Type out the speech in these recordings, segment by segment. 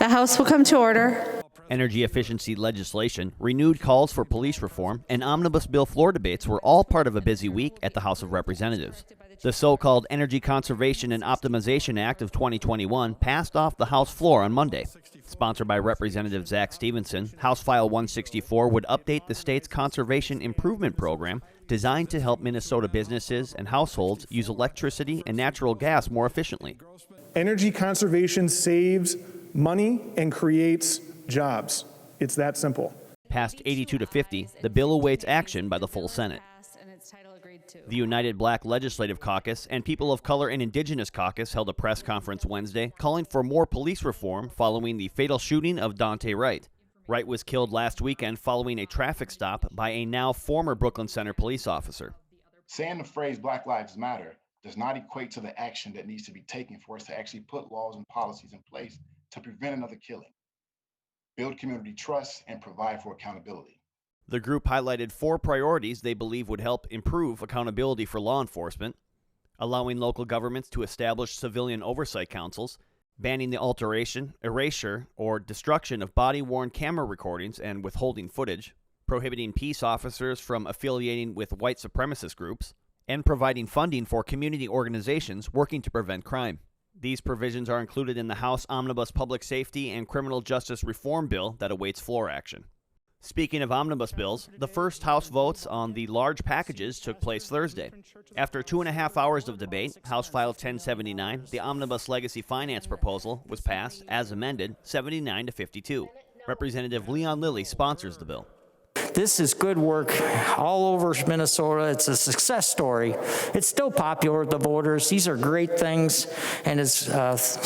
The House will come to order. Energy efficiency legislation, renewed calls for police reform, and omnibus bill floor debates were all part of a busy week at the House of Representatives. The so-called Energy Conservation and Optimization Act of 2021 passed off the House floor on Monday. Sponsored by Representative Zach Stevenson, House File 164 would update the state's Conservation Improvement Program designed to help Minnesota businesses and households use electricity and natural gas more efficiently. Energy conservation saves money and creates jobs. It's that simple. Passed 82 to 50, the bill awaits action by the full Senate. The United Black Legislative Caucus and People of Color and Indigenous Caucus held a press conference Wednesday calling for more police reform following the fatal shooting of Daunte Wright. Wright was killed last weekend following a traffic stop by a now former Brooklyn Center police officer. Saying the phrase Black Lives Matter does not equate to the action that needs to be taken for us to actually put laws and policies in place to prevent another killing, build community trust, and provide for accountability. The group highlighted 4 priorities they believe would help improve accountability for law enforcement: allowing local governments to establish civilian oversight councils, banning the alteration, erasure, or destruction of body-worn camera recordings and withholding footage, prohibiting peace officers from affiliating with white supremacist groups, and providing funding for community organizations working to prevent crime. These provisions are included in the House Omnibus Public Safety and Criminal Justice Reform Bill that awaits floor action. Speaking of omnibus bills, the first House votes on the large packages took place Thursday. After 2.5 hours of debate, House File 1079, the Omnibus Legacy Finance proposal, was passed, as amended, 79 to 52. Representative Leon Lilly sponsors the bill. This is good work all over Minnesota. It's a success story. It's still popular with the voters. These are great things, and it's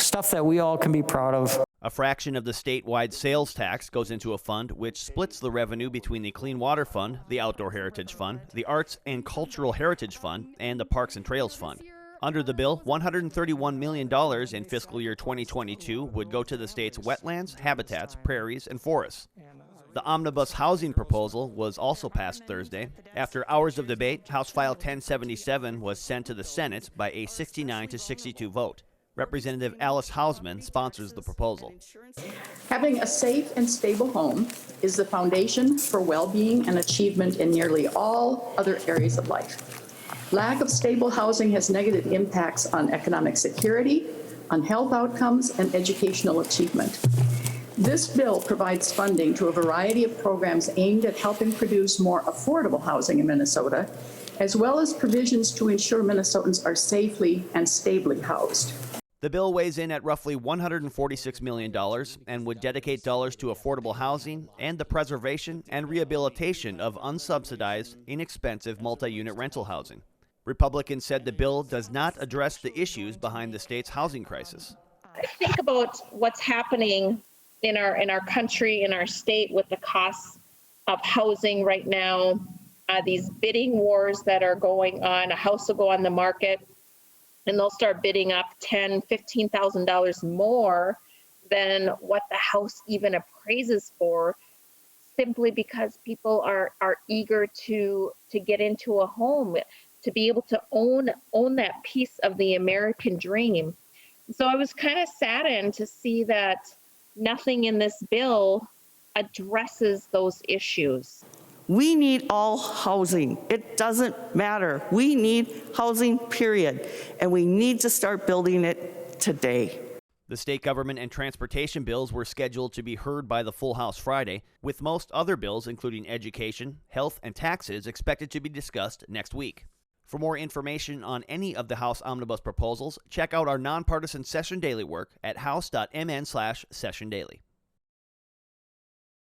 stuff that we all can be proud of. A fraction of the statewide sales tax goes into a fund which splits the revenue between the Clean Water Fund, the Outdoor Heritage Fund, the Arts and Cultural Heritage Fund, and the Parks and Trails Fund. Under the bill, $131 million in fiscal year 2022 would go to the state's wetlands, habitats, prairies, and forests. The omnibus housing proposal was also passed Thursday. After hours of debate, House File 1077 was sent to the Senate by a 69 to 62 vote. Representative Alice Hausman sponsors the proposal. Having a safe and stable home is the foundation for well-being and achievement in nearly all other areas of life. Lack of stable housing has negative impacts on economic security, on health outcomes, and educational achievement. This bill provides funding to a variety of programs aimed at helping produce more affordable housing in Minnesota, as well as provisions to ensure Minnesotans are safely and stably housed. The bill weighs in at roughly $146 million and would dedicate dollars to affordable housing and the preservation and rehabilitation of unsubsidized, inexpensive multi-unit rental housing. Republicans said the bill does not address the issues behind the state's housing crisis. Think about what's happening in our country, in our state, with the costs of housing right now. These bidding wars that are going on. A house will go on the market and they'll start bidding up $10,000, $15,000 more than what the house even appraises for, simply because people are eager to get into a home, to be able to own that piece of the American dream. So I was kind of saddened to see that nothing in this bill addresses those issues. We need all housing. It doesn't matter. We need housing, period. And we need to start building it today. The state government and transportation bills were scheduled to be heard by the full House Friday, with most other bills, including education, health, and taxes, expected to be discussed next week. For more information on any of the House Omnibus proposals, check out our nonpartisan Session Daily work at house.mn/sessiondaily.